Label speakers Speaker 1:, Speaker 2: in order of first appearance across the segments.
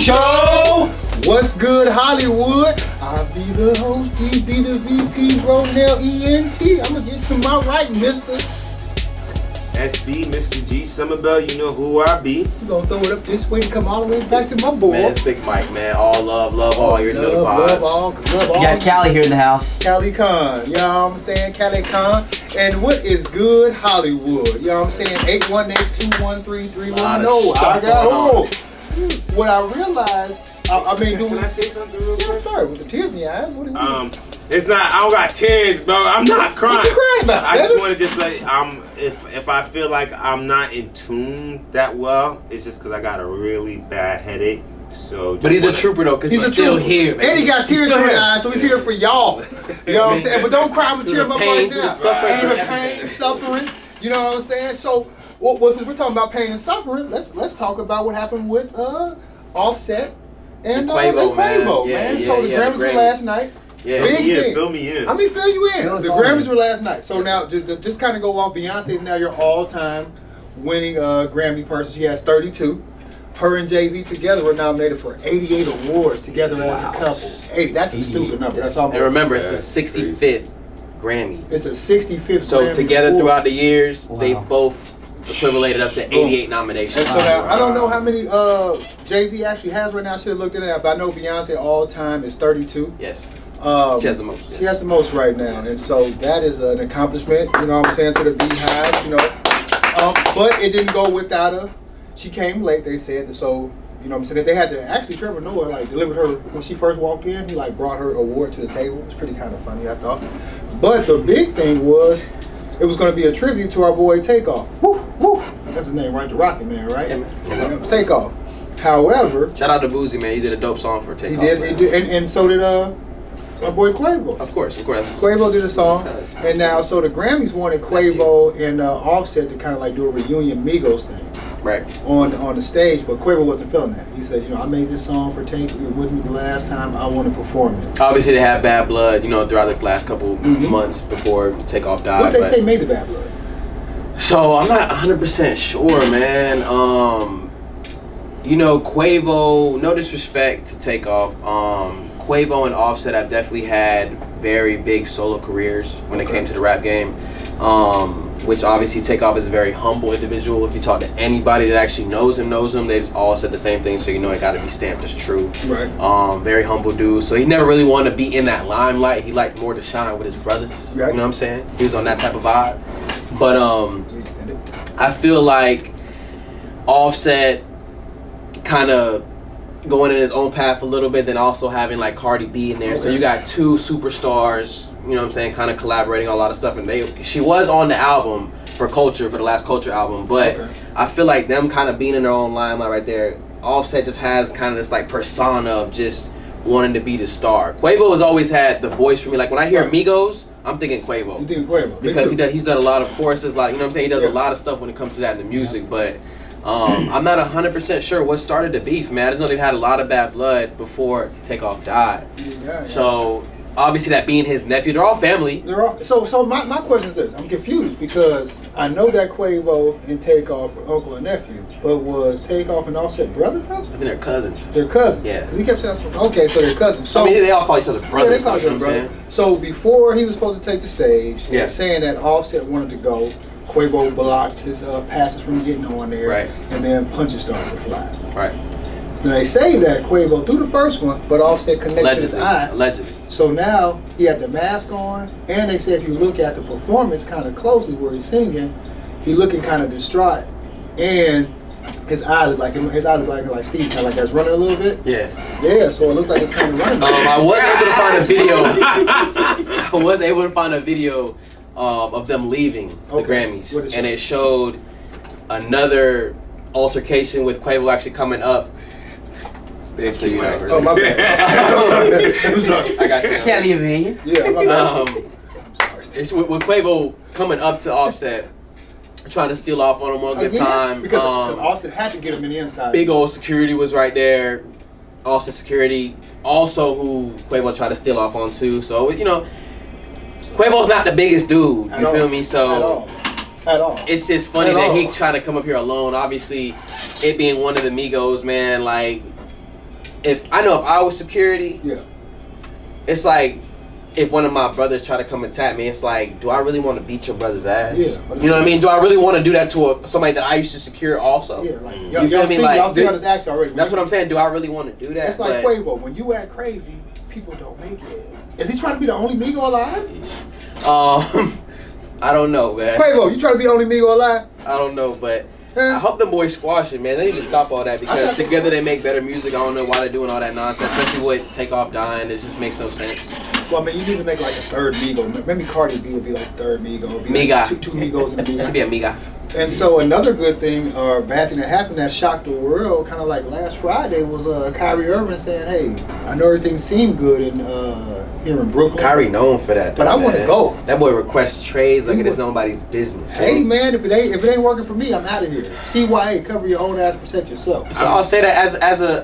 Speaker 1: Show.
Speaker 2: What's good, Hollywood? I be the host, he be the VP, Ronell ENT. I'ma get to my right, mister.
Speaker 1: SB, Mr. G, Summerbell, you know who I be.
Speaker 2: You gonna throw it up this way and come all the way back to my boy.
Speaker 3: Man, it's Big Mike, man. All love all. You're
Speaker 2: love,
Speaker 3: the
Speaker 2: love all, love all.
Speaker 4: We got Callie here in the house.
Speaker 2: Callie Khan, you know what I'm saying? Callie Khan. And what is good, Hollywood? You know what I'm saying? 818-213-3110. I got hold. What I realized, I mean,
Speaker 1: Can I say something real quick?
Speaker 2: Yes, sir. With the tears in your eyes, what do you mean?
Speaker 1: It's not, I don't got tears, bro. I'm not crying.
Speaker 2: What you crying about?
Speaker 1: I
Speaker 2: baby?
Speaker 1: just want to just like, if I feel like I'm not in tune that well, it's just because I got a really bad headache. So, just
Speaker 3: But he's a trooper though, because he's still here, man.
Speaker 2: And he got tears in his eyes, so he's here for y'all. You know what I'm saying? But don't cry with tear him up right now.
Speaker 3: suffering.
Speaker 2: The pain, suffering. You know what I'm saying? So, well, since we're talking about pain and suffering, let's talk about what happened with Offset and
Speaker 3: Quavo,
Speaker 2: man. So the Grammys were last night.
Speaker 3: Yeah.
Speaker 2: Big thing.
Speaker 1: Fill me in.
Speaker 2: I mean, fill you in.
Speaker 4: Fill us
Speaker 2: The
Speaker 4: all
Speaker 2: Grammys
Speaker 4: in.
Speaker 2: were last night. So now, just kind of go off. Beyonce is now your all-time winning Grammy person. She has 32. Her and Jay-Z together were nominated for 88 awards together as a couple. 80. That's a stupid number. That's almost.
Speaker 3: And remember, it's the 65th Grammy.
Speaker 2: It's the 65th.
Speaker 3: So
Speaker 2: Grammy
Speaker 3: together
Speaker 2: award.
Speaker 3: throughout the years,
Speaker 4: Wow.
Speaker 3: they both equivalated up to 88 nominations.
Speaker 2: And so now, I don't know how many Jay-Z actually has right now. I should have looked at it, but I know Beyonce all-time is 32.
Speaker 3: Yes.
Speaker 2: She
Speaker 3: has the most.
Speaker 2: She has the most right now, and so that is an accomplishment. You know what I'm saying, to the Beehive. You know, but it didn't go without her. She came late. They said so. You know what I'm saying? They had to actually. Trevor Noah like delivered her when she first walked in. He like brought her award to the table. It was pretty kind of funny, I thought. But the big thing was, it was going to be a tribute to our boy Takeoff. Woo, woo. That's his name, right? The Rocket Man, right?
Speaker 3: Yeah, man.
Speaker 2: Takeoff. However,
Speaker 3: Shout out to Boozy, man. He did a dope song for Takeoff.
Speaker 2: he did, and so did my boy Quavo.
Speaker 3: Of course.
Speaker 2: Quavo did a song, and now so the Grammys wanted Quavo and Offset to kind of like do a reunion Migos thing
Speaker 3: Right.
Speaker 2: on the stage, but Quavo wasn't feeling that. He said, you know, I made this song for Take. You were with me the last time. I want to perform it.
Speaker 3: Obviously, they had bad blood, you know, throughout the last couple months before Takeoff died.
Speaker 2: What they
Speaker 3: but-
Speaker 2: say made the bad blood?
Speaker 3: So I'm not 100% sure, man. You know, Quavo, no disrespect to Takeoff. Quavo and Offset have definitely had very big solo careers when it came to the rap game. Which obviously Takeoff is a very humble individual. If you talk to anybody that actually knows him, they've all said the same thing, so you know it gotta be stamped as true.
Speaker 2: Right.
Speaker 3: Very humble dude. So he never really wanted to be in that limelight. He liked more to shine with his brothers.
Speaker 2: Right.
Speaker 3: You know what I'm saying? He was on that type of vibe. But
Speaker 2: Extended.
Speaker 3: I feel like Offset kind of going in his own path a little bit, then also having like Cardi B in there. So
Speaker 2: Okay.
Speaker 3: you got two superstars, you know what I'm saying, kind of collaborating on a lot of stuff. And she was on the album for Culture, for the last Culture album, but
Speaker 2: Okay.
Speaker 3: I feel like them kind of being in their own limelight right there, Offset just has kind of this like persona of just wanting to be the star. Quavo has always had the voice for me. Like when I hear
Speaker 2: Right.
Speaker 3: Migos, I'm thinking Quavo.
Speaker 2: You think Quavo? Me
Speaker 3: Because
Speaker 2: too.
Speaker 3: he's done a lot of choruses, like, you know what I'm saying? He does
Speaker 2: Yeah.
Speaker 3: a lot of stuff when it comes to that in the music, but I'm not 100% sure what started the beef, man. I just know they've had a lot of bad blood before Takeoff died.
Speaker 2: Yeah.
Speaker 3: So obviously that being his nephew, they're all family.
Speaker 2: They're all, so my question is this. I'm confused because I know that Quavo and Takeoff were uncle and nephew, but was Takeoff and Offset brother?
Speaker 3: I think they're cousins.
Speaker 2: They're cousins.
Speaker 3: Yeah.
Speaker 2: Because he kept saying, okay, so they're cousins. So
Speaker 3: I mean, they all call each other brothers.
Speaker 2: yeah, they call each
Speaker 3: you
Speaker 2: other
Speaker 3: know what I'm
Speaker 2: brother.
Speaker 3: saying?
Speaker 2: So before he was supposed to take the stage, they
Speaker 3: Yeah.
Speaker 2: were saying that Offset wanted to go. Quavo blocked his passes from getting on there,
Speaker 3: Right.
Speaker 2: and then punches started to fly.
Speaker 3: Right.
Speaker 2: So they say that Quavo threw the first one, but Offset connected his eye.
Speaker 3: Allegedly.
Speaker 2: So now he had the mask on, and they say if you look at the performance kind of closely where he's singing, he looking kind of distraught, and his eyes look like Steve, kind of like that's running a little bit.
Speaker 3: Yeah.
Speaker 2: Yeah, so it looks like it's kind of running.
Speaker 3: I was able to find a video. I was able to find a video of them leaving the
Speaker 2: Okay.
Speaker 3: Grammys,
Speaker 2: What it show?
Speaker 3: and it showed another altercation with Quavo actually coming up.
Speaker 1: Thank
Speaker 3: you,
Speaker 1: you,
Speaker 3: Mike.
Speaker 2: Oh my bad. I'm sorry.
Speaker 3: I got you.
Speaker 4: Can't leave me.
Speaker 2: Yeah, my bad.
Speaker 3: Um,
Speaker 2: I'm sorry. Steve.
Speaker 3: it's with Quavo coming up to Offset, trying to steal off on him one good
Speaker 2: Again,
Speaker 3: time.
Speaker 2: because Offset had to get him in the inside.
Speaker 3: Big old security was right there. Offset security, also who Quavo tried to steal off on too. So you know, Quavo's not the biggest dude.
Speaker 2: At
Speaker 3: You
Speaker 2: all.
Speaker 3: feel me? So
Speaker 2: At all.
Speaker 3: it's just funny
Speaker 2: At
Speaker 3: that
Speaker 2: all.
Speaker 3: he tried to come up here alone. Obviously, it being one of the Migos, man, like if I was security,
Speaker 2: Yeah.
Speaker 3: it's like if one of my brothers try to come attack me, it's like, do I really want to beat your brother's ass?
Speaker 2: Yeah, but
Speaker 3: You know what I mean? Do I really want to do that to somebody that I used to secure also?
Speaker 2: Yeah, like
Speaker 3: You
Speaker 2: y'all,
Speaker 3: feel
Speaker 2: y'all
Speaker 3: me?
Speaker 2: see,
Speaker 3: Like,
Speaker 2: y'all see how this acts already.
Speaker 3: That's what I'm saying. Do I really want to do that?
Speaker 2: It's like Quavo. When you act crazy, people don't make it. Is he trying to be the only Migo alive?
Speaker 3: I don't know, man.
Speaker 2: Quavo, you trying to be the only Migo alive?
Speaker 3: I don't know, but
Speaker 2: Eh.
Speaker 3: I hope them boys squash it, man. They need to stop all that
Speaker 2: I
Speaker 3: because
Speaker 2: thought they
Speaker 3: together
Speaker 2: squashed
Speaker 3: they make better music. I don't know why they're doing all that nonsense, especially with Takeoff dying. It just makes no sense.
Speaker 2: Well, I mean, you need to make like a third Migo. Maybe Cardi B would be like third Migo. It'd be
Speaker 3: Miga.
Speaker 2: Like two Migos in the
Speaker 3: It should be
Speaker 2: Miga.
Speaker 3: Amiga.
Speaker 2: And so another good thing or bad thing that happened that shocked the world, kind of like last Friday, was Kyrie Irving saying, "Hey, I know everything seemed good in here in Brooklyn.
Speaker 3: Kyrie known for that,
Speaker 2: But
Speaker 3: though,
Speaker 2: I wanna
Speaker 3: man.
Speaker 2: go.
Speaker 3: That boy requests trades like
Speaker 2: He
Speaker 3: it is
Speaker 2: would-
Speaker 3: nobody's business.
Speaker 2: Hey man, if it ain't working for me, I'm out of here. CYA, cover your own ass, protect yourself."
Speaker 3: So I'll say that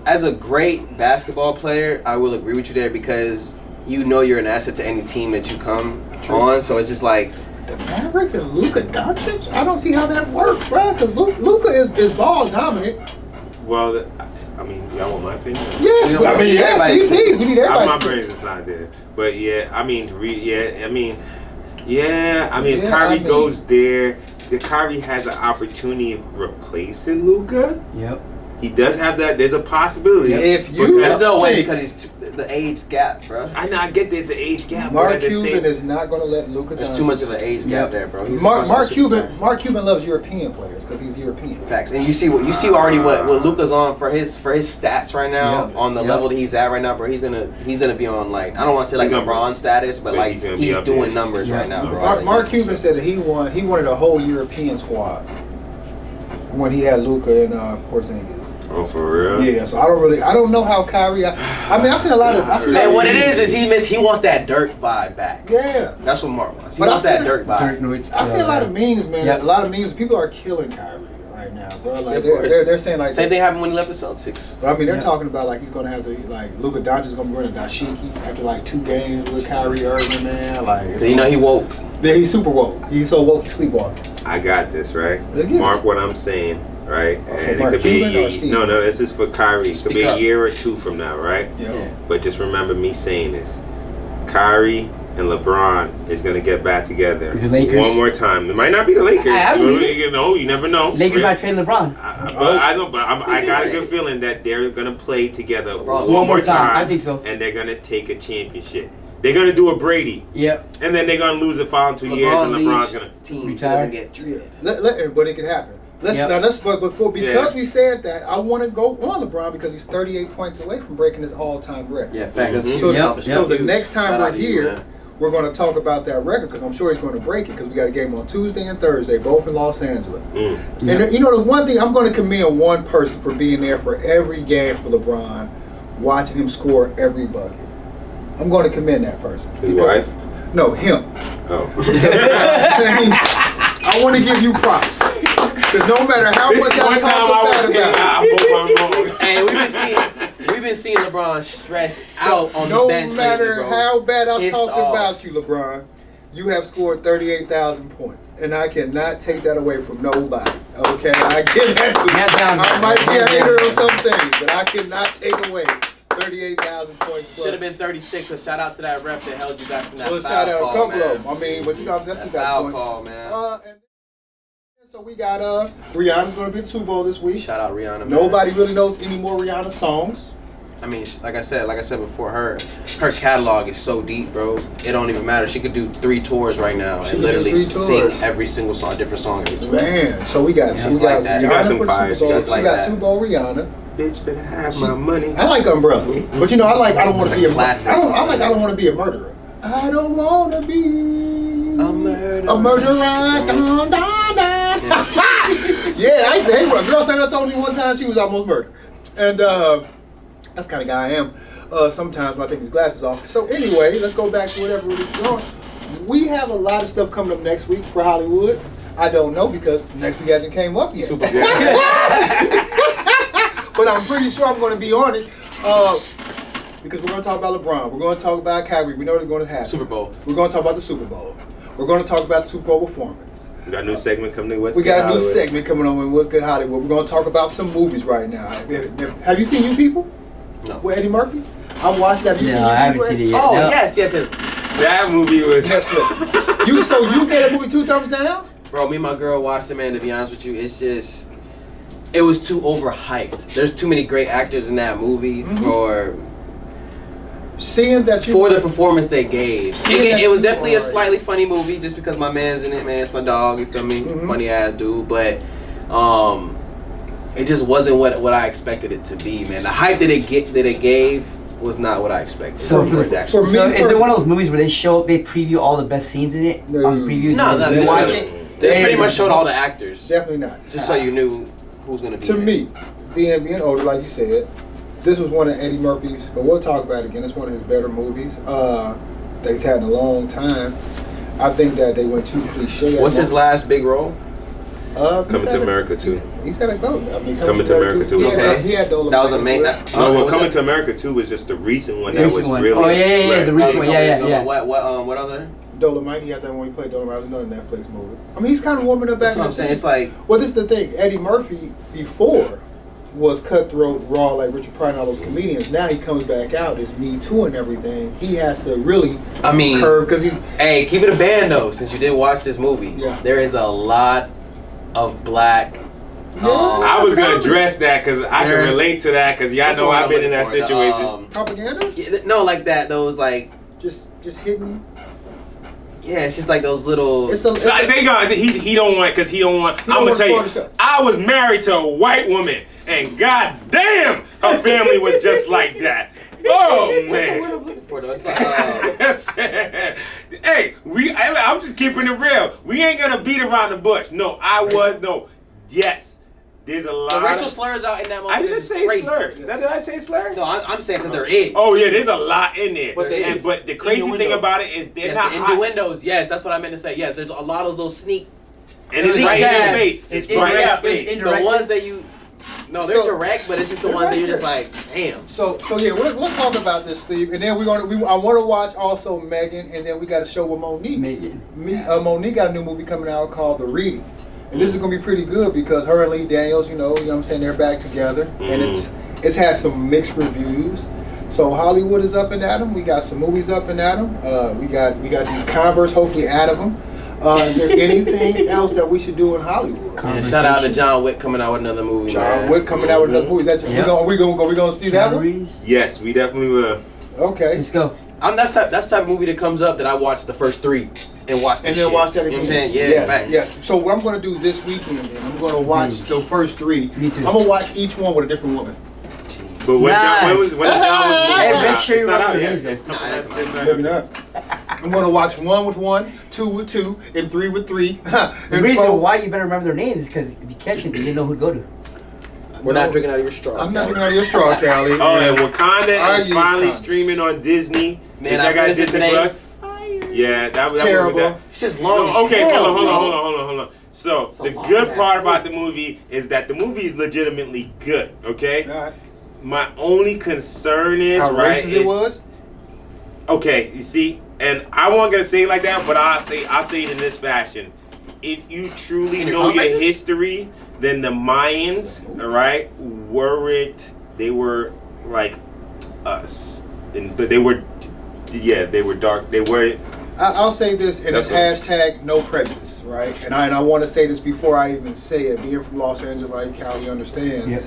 Speaker 3: as a great basketball player, I will agree with you there because you know you're an asset to any team that you come
Speaker 2: True.
Speaker 3: on. So it's just like
Speaker 2: The Mavericks and Luka Doncic? I don't see how that works, bro. Because Luka is ball dominant.
Speaker 1: Well, I mean, y'all want my opinion?
Speaker 2: Yes,
Speaker 3: Yeah,
Speaker 2: I mean, yes,
Speaker 3: everybody-
Speaker 2: please. We need
Speaker 1: My
Speaker 2: everybody.
Speaker 1: brains is not there. But yeah, I mean, if
Speaker 2: Yeah,
Speaker 1: Kyrie
Speaker 2: I mean-
Speaker 1: goes there, the Kyrie has an opportunity of replacing Luka.
Speaker 4: Yep.
Speaker 1: He does have that. There's a possibility.
Speaker 2: If you
Speaker 3: there's no way
Speaker 2: think
Speaker 3: because he's the age gap, bro.
Speaker 1: I know, I get there's an age gap. but
Speaker 2: Mark
Speaker 1: at the
Speaker 2: Cuban
Speaker 1: same-
Speaker 2: is not going to let Luka
Speaker 3: There's
Speaker 2: Doncic.
Speaker 3: too much of an age gap there, bro. He's
Speaker 2: Mark
Speaker 3: a superstar.
Speaker 2: Cuban loves European players because he's European.
Speaker 3: Facts, and you see already what Luka's on for his stats right now
Speaker 4: Yep.
Speaker 3: on the
Speaker 4: Yep.
Speaker 3: level that he's at right now, bro. He's gonna be on like I don't want to say like
Speaker 1: He's gonna-
Speaker 3: LeBron status, but
Speaker 1: but
Speaker 3: like
Speaker 1: he's gonna be
Speaker 3: he's
Speaker 1: up
Speaker 3: doing
Speaker 1: there.
Speaker 3: numbers right now, bro.
Speaker 2: Mark Cuban said that he wanted a whole European squad when he had Luka and Porzingis.
Speaker 1: Oh, for real?
Speaker 2: Yeah, so I don't know how Kyrie. I mean, I've seen a lot of.
Speaker 3: Man, what it is he wants that Dirk vibe back.
Speaker 2: Yeah.
Speaker 3: That's what Mark wants. He
Speaker 2: But I
Speaker 3: wants that
Speaker 2: see-
Speaker 3: Dirk vibe.
Speaker 4: Dirk Nowitzki.
Speaker 2: I see a lot of memes, man.
Speaker 4: Yep.
Speaker 2: A lot of memes. People are killing Kyrie right now, bro. Like
Speaker 3: Of course.
Speaker 2: they're saying like
Speaker 3: Same thing happened when he left the Celtics.
Speaker 2: But I mean, they're
Speaker 4: Yeah.
Speaker 2: talking about like he's gonna have to like Luka Doncic gonna run a dashiki after like 2 games with Kyrie Irving, man. Like it's
Speaker 3: So you know he woke.
Speaker 2: yeah, he's super woke. He's so woke, he's sleepwalking.
Speaker 1: I got this, right?
Speaker 2: Again.
Speaker 1: Mark what I'm saying, right?
Speaker 2: Oh, for
Speaker 1: And it
Speaker 2: Mark
Speaker 1: could be
Speaker 2: Cuban or Steve?
Speaker 1: no, this is for Kyrie. It could be
Speaker 3: Speak
Speaker 1: a
Speaker 3: up.
Speaker 1: year or 2 from now, right?
Speaker 2: Yeah.
Speaker 3: Yeah.
Speaker 1: But just remember me saying this. Kyrie and LeBron is gonna get back together
Speaker 4: The Lakers.
Speaker 1: one more time. It might not be the Lakers.
Speaker 4: I believe it.
Speaker 1: You never know.
Speaker 4: Lakers might trade LeBron.
Speaker 1: I know, but I got a good feeling that they're gonna play together
Speaker 3: LeBron.
Speaker 1: one more time.
Speaker 4: I think so.
Speaker 1: And they're gonna take a championship. They're gonna do a Brady,
Speaker 4: Yep.
Speaker 1: and then they're gonna lose the following 2 years, and LeBron's gonna.
Speaker 3: team
Speaker 4: retire.
Speaker 3: doesn't get
Speaker 2: Yeah.
Speaker 3: traded.
Speaker 2: But it could happen.
Speaker 4: Yep.
Speaker 2: But before because
Speaker 1: Yeah.
Speaker 2: we said that, I want to go on LeBron because he's 38 points away from breaking his all-time record.
Speaker 3: Yeah, fact. That's
Speaker 1: Mhm.
Speaker 3: huge.
Speaker 2: So,
Speaker 4: Yep,
Speaker 2: so
Speaker 4: yep.
Speaker 2: the next time
Speaker 3: Shout
Speaker 2: we're
Speaker 3: out to you,
Speaker 2: here,
Speaker 3: man.
Speaker 2: we're going to talk about that record because I'm sure he's going to break it because we got a game on Tuesday and Thursday, both in Los Angeles.
Speaker 1: Mm.
Speaker 2: And you know, the one thing I'm going to commend one person for being there for every game for LeBron, watching him score every bucket. I'm going to commend that person.
Speaker 1: His wife?
Speaker 2: No, him.
Speaker 1: Oh.
Speaker 2: I want to give you props because no matter how
Speaker 1: This
Speaker 2: much
Speaker 1: is
Speaker 2: I
Speaker 1: one time I
Speaker 2: talk
Speaker 1: was
Speaker 2: bad
Speaker 1: saying,
Speaker 2: about
Speaker 1: I hope I'm wrong.
Speaker 3: Hey, we've been seeing LeBron stressed out on
Speaker 2: no
Speaker 3: the bench
Speaker 2: matter
Speaker 3: lately, bro.
Speaker 2: how bad I'm
Speaker 3: Pissed
Speaker 2: talking
Speaker 3: off.
Speaker 2: about you, LeBron, you have scored 38,000 points, and I cannot take that away from nobody. Okay, I give that to you.
Speaker 4: Hands down,
Speaker 2: I
Speaker 4: man.
Speaker 2: might be a
Speaker 4: Hands
Speaker 2: hater
Speaker 4: down.
Speaker 2: on some things, but I cannot take away 38,000 points plus.
Speaker 3: Should have been 36. So shout out to that ref that held you back from that
Speaker 2: Well,
Speaker 3: foul
Speaker 2: shout out a
Speaker 3: call,
Speaker 2: couple
Speaker 3: man.
Speaker 2: of them. I mean, but you know, that's
Speaker 3: That
Speaker 2: two got
Speaker 3: foul
Speaker 2: points.
Speaker 3: call, man.
Speaker 2: And so we got Rihanna's going to be at the Super Bowl this week.
Speaker 3: Shout out Rihanna. Man.
Speaker 2: Nobody really knows any more Rihanna songs.
Speaker 3: I mean, like I said before, her catalog is so deep, bro. It don't even matter. She could do 3 tours right now
Speaker 2: She
Speaker 3: and
Speaker 2: could do
Speaker 3: literally
Speaker 2: 3
Speaker 3: sing
Speaker 2: tours.
Speaker 3: every single song, different song every tour.
Speaker 2: Man, so we got
Speaker 3: Yeah,
Speaker 2: we
Speaker 3: it's
Speaker 2: got
Speaker 3: like that.
Speaker 2: Rihanna
Speaker 1: She got some
Speaker 2: for
Speaker 1: fire.
Speaker 2: Super Bowl.
Speaker 3: Just like
Speaker 2: we got
Speaker 3: that.
Speaker 2: Super Bowl Rihanna.
Speaker 1: Bitch, better have my money.
Speaker 2: I like Umbrella, but you know, I don't want
Speaker 3: It's
Speaker 2: to be
Speaker 3: a
Speaker 2: a
Speaker 3: classic.
Speaker 2: I don't want to be a murderer. I don't want to be
Speaker 3: A murderer.
Speaker 2: A murderer. Dun, dun, dun. Yeah, I used to hate her. A girl sang that song to me one time. She was almost murdered, and that's the kind of guy I am. Sometimes when I take these glasses off. So anyway, let's go back to whatever it is going. We have a lot of stuff coming up next week for Hollywood. I don't know because next week hasn't came up yet.
Speaker 3: Super Bowl.
Speaker 2: But I'm pretty sure I'm going to be on it because we're going to talk about LeBron. We're going to talk about Kyrie. We know what's going to happen.
Speaker 3: Super Bowl.
Speaker 2: We're going to talk about the Super Bowl. We're going to talk about the Super Bowl performance.
Speaker 1: We got a new segment coming to What's
Speaker 2: We
Speaker 1: Good
Speaker 2: got a new
Speaker 1: Hollywood.
Speaker 2: segment coming on with What's Good Hollywood. We're going to talk about some movies right now. Have you seen You People?
Speaker 3: No.
Speaker 2: With Eddie Murphy? I watched that. Have you seen
Speaker 4: No, I haven't
Speaker 2: Eddie
Speaker 4: seen it
Speaker 2: Murphy?
Speaker 4: yet.
Speaker 3: Oh
Speaker 4: No.
Speaker 3: yes.
Speaker 1: That movie was.
Speaker 2: Netflix. You gave that movie 2 thumbs down?
Speaker 3: Bro, me and my girl watched it, man. To be honest with you, it's just, it was too overhyped. There's too many great actors in that movie for
Speaker 2: Seeing that you
Speaker 3: the performance they gave.
Speaker 2: Seeing that
Speaker 3: It was
Speaker 2: you
Speaker 3: definitely a
Speaker 2: are-
Speaker 3: slightly funny movie, just because my man's in it, man. It's my dog. You feel me?
Speaker 2: Mhm.
Speaker 3: Funny ass dude, but it just wasn't what I expected it to be, man. The hype that it gave was not what I expected.
Speaker 4: So
Speaker 3: for
Speaker 4: for-
Speaker 3: it actually.
Speaker 2: for
Speaker 4: So
Speaker 2: me
Speaker 4: is it one of those movies where they preview all the best scenes in it
Speaker 2: No.
Speaker 4: on previews?
Speaker 3: No,
Speaker 4: and
Speaker 3: no,
Speaker 4: then
Speaker 3: they
Speaker 4: you watch
Speaker 3: just-
Speaker 4: it.
Speaker 3: They pretty much showed all the actors,
Speaker 2: definitely not.
Speaker 3: just so you knew who's gonna be.
Speaker 2: To
Speaker 3: in it.
Speaker 2: me, being older, like you said, this was one of Eddie Murphy's, but we'll talk about it again. It's one of his better movies that he's had in a long time. I think that they went too cliche.
Speaker 3: What's his last big role?
Speaker 1: Coming to America, too.
Speaker 2: He's had a go. I mean,
Speaker 1: Coming to America, too.
Speaker 3: Okay.
Speaker 2: He had Dolomite
Speaker 3: That was a
Speaker 2: as
Speaker 3: main.
Speaker 2: well.
Speaker 1: No,
Speaker 3: what
Speaker 1: well,
Speaker 3: was
Speaker 1: Coming
Speaker 3: that?
Speaker 1: to America 2 was just the recent one
Speaker 4: The
Speaker 1: that
Speaker 4: recent
Speaker 1: was
Speaker 4: one.
Speaker 1: really.
Speaker 4: Oh, yeah, the recent one. Yeah.
Speaker 3: What other?
Speaker 2: Dolomite, he had that one. He played Dolomite. It was another Netflix movie. I mean, he's kind of warming up back
Speaker 3: That's what
Speaker 2: in
Speaker 3: I'm
Speaker 2: the
Speaker 3: saying. It's like,
Speaker 2: Well, this is the thing. Eddie Murphy before was cutthroat, raw, like Richard Pryor and all those comedians. Now he comes back out as Me Too and everything. He has to really
Speaker 3: I mean,
Speaker 2: curve because he's
Speaker 3: hey, keep it a band though. Since you did watch this movie,
Speaker 2: Yeah.
Speaker 3: there is a lot of black.
Speaker 1: I was gonna address that because I can
Speaker 3: There's-
Speaker 1: relate to that because y'all
Speaker 3: That's
Speaker 1: know
Speaker 3: what
Speaker 1: I've
Speaker 3: I'm
Speaker 1: been in that
Speaker 3: looking for,
Speaker 1: situation.
Speaker 2: propaganda.
Speaker 3: No, like that. Those like,
Speaker 2: Just hitting.
Speaker 3: yeah, it's just like those little.
Speaker 2: It's a.
Speaker 1: Like, they got he don't want because he don't want.
Speaker 2: He don't
Speaker 1: I'm gonna
Speaker 2: want
Speaker 1: tell
Speaker 2: to
Speaker 1: you,
Speaker 2: spoil himself.
Speaker 1: I was married to a white woman, and goddamn, her family was just like that. Oh
Speaker 3: What's the word
Speaker 1: man.
Speaker 3: I'm looking for though? It's like,
Speaker 1: Hey, I'm just keeping it real. We ain't gonna beat around the bush. No, yes. There's a
Speaker 3: the
Speaker 1: lot.
Speaker 3: racial
Speaker 1: Of,
Speaker 3: slurs out in that moment.
Speaker 1: I didn't
Speaker 3: is
Speaker 1: say
Speaker 3: crazy.
Speaker 1: slur. Did I say slur?
Speaker 3: No, I'm saying because there is.
Speaker 1: Oh yeah, there's a lot in there.
Speaker 3: But there is.
Speaker 1: But the crazy thing
Speaker 3: Innuendo.
Speaker 1: about it is they're
Speaker 3: Yes,
Speaker 1: not
Speaker 3: the
Speaker 1: hot.
Speaker 3: innuendos. Yes, that's what I meant to say. Yes, there's a lot of those sneak.
Speaker 1: And it's
Speaker 3: Sneak
Speaker 1: right in your
Speaker 3: jabs.
Speaker 1: face. It's
Speaker 3: It's
Speaker 1: right in your
Speaker 3: indirect.
Speaker 1: face.
Speaker 3: It's the ones that you. No, they're
Speaker 2: So-
Speaker 3: direct, but it's just the
Speaker 2: They're
Speaker 3: ones that
Speaker 2: right
Speaker 3: you're just
Speaker 2: there.
Speaker 3: like, damn.
Speaker 2: So yeah, we'll talk about this, Steve, and then I want to watch also Megan, and then we got a show with Monique.
Speaker 4: Megan.
Speaker 2: Monique got a new movie coming out called The Reading, and this is gonna be pretty good because her and Lee Daniels, you know what I'm saying, they're back together, and it's had some mixed reviews. So Hollywood is up and at 'em. We got some movies up and at 'em. We got these Converse, hopefully out of them. Is there anything else that we should do in Hollywood?
Speaker 3: Yeah, shout out to John Wick coming out with another movie.
Speaker 2: John
Speaker 3: man.
Speaker 2: Wick coming out with another movie. Is that
Speaker 4: Yeah.
Speaker 2: we gonna see that one?
Speaker 4: Reeves.
Speaker 1: Yes, we definitely will.
Speaker 2: Okay.
Speaker 4: Let's go.
Speaker 3: That's the type of movie that comes up that I watch the first 3 and watch the
Speaker 2: And then
Speaker 3: shit.
Speaker 2: watch that
Speaker 3: You know
Speaker 2: again.
Speaker 3: what I'm saying? Yeah,
Speaker 2: yes,
Speaker 3: facts.
Speaker 2: yes. So what I'm gonna do this weekend, then I'm gonna watch the first 3.
Speaker 4: Me too.
Speaker 2: I'm gonna watch each one with a different woman.
Speaker 1: But when
Speaker 4: Nice.
Speaker 1: John was
Speaker 2: Hey,
Speaker 1: moving
Speaker 4: make
Speaker 1: out,
Speaker 4: sure you
Speaker 1: it's not
Speaker 4: remember
Speaker 1: out
Speaker 4: the
Speaker 1: yet.
Speaker 4: names,
Speaker 1: It's
Speaker 4: though.
Speaker 1: coming.
Speaker 3: Nah, it's
Speaker 1: It's not
Speaker 2: Maybe
Speaker 1: out.
Speaker 2: not. I'm gonna watch 1 with 1, 2 with 2, and 3 with 3.
Speaker 4: The
Speaker 2: And
Speaker 4: reason
Speaker 2: 4
Speaker 4: why you better remember their names is because if you catch it, then you know who to go to.
Speaker 3: We're not drinking out of your straws.
Speaker 2: I'm not
Speaker 3: Callie.
Speaker 2: drinking out of your straw, Callie.
Speaker 1: Oh, and Wakanda
Speaker 2: I
Speaker 1: is
Speaker 2: use
Speaker 1: finally
Speaker 2: Wakanda.
Speaker 1: streaming on Disney.
Speaker 3: Man,
Speaker 1: If
Speaker 3: I
Speaker 1: that got
Speaker 3: finished it
Speaker 1: Disney
Speaker 3: today.
Speaker 1: Plus. Yeah, that was
Speaker 2: terrible.
Speaker 1: That,
Speaker 3: It's just long. as
Speaker 1: okay,
Speaker 3: hell,
Speaker 1: hold
Speaker 3: bro.
Speaker 1: on. So
Speaker 3: a
Speaker 1: the
Speaker 3: long
Speaker 1: good
Speaker 3: ass
Speaker 1: part about
Speaker 3: movie.
Speaker 1: the movie is that the movie is legitimately good. Okay.
Speaker 2: Alright.
Speaker 1: My only concern is
Speaker 2: How
Speaker 1: right.
Speaker 2: racist it was?
Speaker 1: Okay, you see, and I wasn't gonna say it like that, but I'll say it in this fashion. If you truly
Speaker 3: In your
Speaker 1: know your
Speaker 3: complexes?
Speaker 1: history, then the Mayans, all right, they were like us, and they were dark. They were.
Speaker 2: I'll say this, and it's
Speaker 1: That's
Speaker 2: hashtag no prejudice, right? And I want to say this before I even say it. Being from Los Angeles, like Callie understands,
Speaker 4: Yep.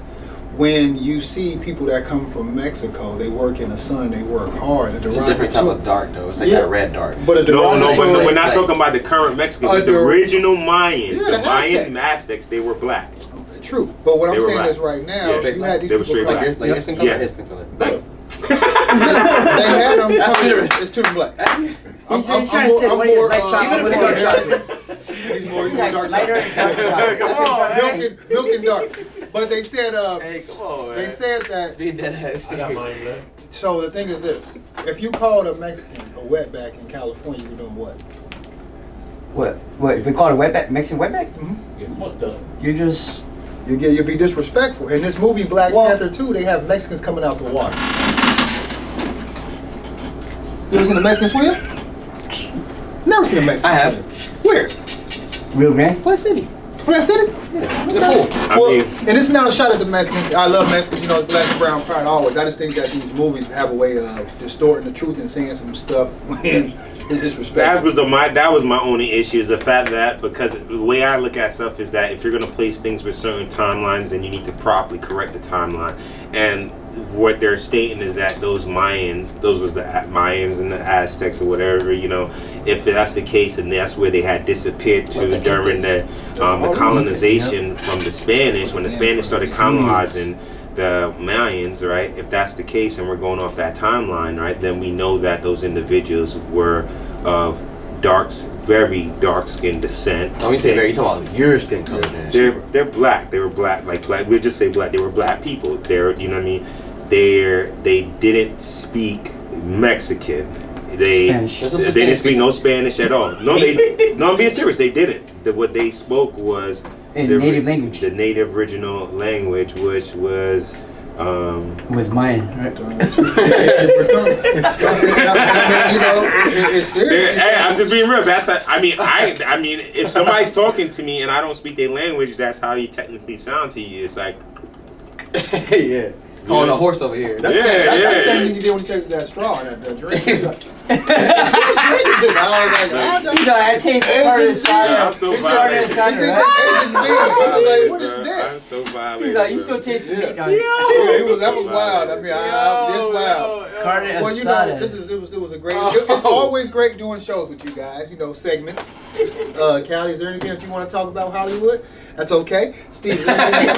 Speaker 2: when you see people that come from Mexico, they work in the sun, they work hard.
Speaker 3: It's a different type of dark though. It's like
Speaker 2: Yeah.
Speaker 3: that red dark.
Speaker 2: But a
Speaker 1: No, but
Speaker 2: derogatory-
Speaker 1: we're not
Speaker 3: like-
Speaker 1: talking about the current Mexicans.
Speaker 2: Uh,
Speaker 1: The
Speaker 2: the-
Speaker 1: original Mayans,
Speaker 2: Yeah,
Speaker 1: the
Speaker 2: the
Speaker 1: Mayan
Speaker 2: Aztecs.
Speaker 1: Aztecs, they were black.
Speaker 2: True, but what
Speaker 1: They
Speaker 2: I'm
Speaker 1: were
Speaker 2: saying
Speaker 1: black.
Speaker 2: is right now,
Speaker 1: Yeah,
Speaker 2: you
Speaker 3: straight
Speaker 2: had
Speaker 3: black.
Speaker 2: these
Speaker 1: They were
Speaker 2: people
Speaker 1: straight
Speaker 2: come
Speaker 3: Like
Speaker 1: black.
Speaker 3: your, like your skin color,
Speaker 1: Yeah.
Speaker 3: his skin color.
Speaker 2: they had them
Speaker 3: That's
Speaker 2: coming.
Speaker 3: different.
Speaker 2: It's too black.
Speaker 4: He's trying to say
Speaker 2: I'm
Speaker 4: what is
Speaker 2: more,
Speaker 4: like
Speaker 2: I'm
Speaker 4: chocolate,
Speaker 2: more
Speaker 4: what is
Speaker 2: dark.
Speaker 4: chocolate.
Speaker 2: He's more
Speaker 4: Like
Speaker 2: dark
Speaker 4: lighter and dark chocolate.
Speaker 2: Come
Speaker 4: That's what
Speaker 2: on,
Speaker 4: I'm saying.
Speaker 2: milk and dark. But they said,
Speaker 3: Hey, come on, man.
Speaker 2: they said that.
Speaker 3: Be dead ass.
Speaker 5: I got mine left.
Speaker 2: So the thing is this: if you called a Mexican a wetback in California, you're doing what?
Speaker 4: What? If we call it wetback, Mexican wetback?
Speaker 5: Get fucked up.
Speaker 4: You're just.
Speaker 2: You'll be disrespectful. In this movie Black
Speaker 4: Well-
Speaker 2: Panther 2, they have Mexicans coming out the water. You ever seen a Mexican swim? Never seen a Mexican
Speaker 3: I have.
Speaker 2: swim. Where?
Speaker 4: Rio Grande Plus City.
Speaker 2: When I said it?
Speaker 1: I
Speaker 2: Well,
Speaker 1: mean,
Speaker 2: and this is not a shot at the Mexicans. I love Mexicans, you know, black and brown pride always. I just think that these movies have a way of distorting the truth and saying some stuff when it's disrespectful.
Speaker 1: that was my only issue is the fact that because the way I look at stuff is that if you're gonna place things with certain timelines, then you need to properly correct the timeline. And what they're stating is that those Mayans, those was the Mayans and the Aztecs or whatever, you know, if that's the case, and that's where they had disappeared to during the colonization from the Spanish, when the Spanish started colonizing the Mayans, right? If that's the case, and we're going off that timeline, right, then we know that those individuals were of very dark-skinned descent.
Speaker 3: When you say very, you talking about your skin color. man.
Speaker 1: They're black. They were black, like black. We'll just say black. They were black people. They're, you know what I mean. They didn't speak Mexican.
Speaker 4: Spanish.
Speaker 1: They didn't speak no Spanish at all. No, I'm being serious. They didn't. What they spoke was
Speaker 4: In
Speaker 1: the
Speaker 4: native language.
Speaker 1: the native original language, which was.
Speaker 4: It was Mayan, right?
Speaker 2: I mean, you know, it's serious.
Speaker 1: Hey, I'm just being real. I mean, if somebody's talking to me and I don't speak their language, that's how you technically sound to you. It's like,
Speaker 3: Yeah. Calling a horse over here.
Speaker 2: That's
Speaker 1: Yeah,
Speaker 2: that's the same
Speaker 1: yeah.
Speaker 2: thing you did when you tasted that straw, that drink. He was like, "Who's drinking this?" I was like, "I don't
Speaker 4: You know, I taste part of the cider.
Speaker 1: I'm so
Speaker 2: He said-
Speaker 1: violent.
Speaker 2: he said, "Asian beer." I was like, "What is
Speaker 1: I'm
Speaker 2: this?"
Speaker 1: so violent.
Speaker 4: He's like, you
Speaker 1: bro.
Speaker 4: still taste the
Speaker 2: Yeah.
Speaker 4: meat, don't you?
Speaker 2: Yeah, that was wild. I mean, this wild.
Speaker 4: Carne
Speaker 2: Well, you know,
Speaker 4: asada.
Speaker 2: it was a great. It's always great doing shows with you guys. You know, segments. Callie, is there anything that you want to talk about Hollywood? That's okay. Steve, is there anything-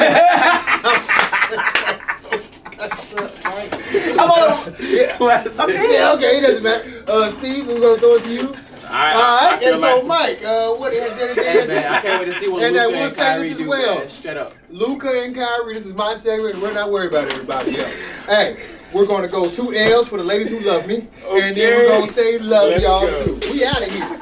Speaker 4: I'm on.
Speaker 2: yeah. Okay, yeah, okay, it doesn't matter. Steve, we're gonna throw it to you. All
Speaker 1: I
Speaker 2: right,
Speaker 1: feel
Speaker 2: and so
Speaker 1: like
Speaker 2: Mike, what has anything?
Speaker 3: Hey man, I can't wait to see what
Speaker 2: And
Speaker 3: Luka
Speaker 2: I will
Speaker 3: and
Speaker 2: say
Speaker 3: Kyrie
Speaker 2: this as
Speaker 3: do.
Speaker 2: well.
Speaker 3: Man. Straight up.
Speaker 2: Luca and Kyrie, this is my segment, and we're not worried about everybody else. Hey, we're gonna go 2 L's for the ladies who love me, and then we're gonna say love
Speaker 1: Let's
Speaker 2: y'all
Speaker 1: go.
Speaker 2: too. We out of here.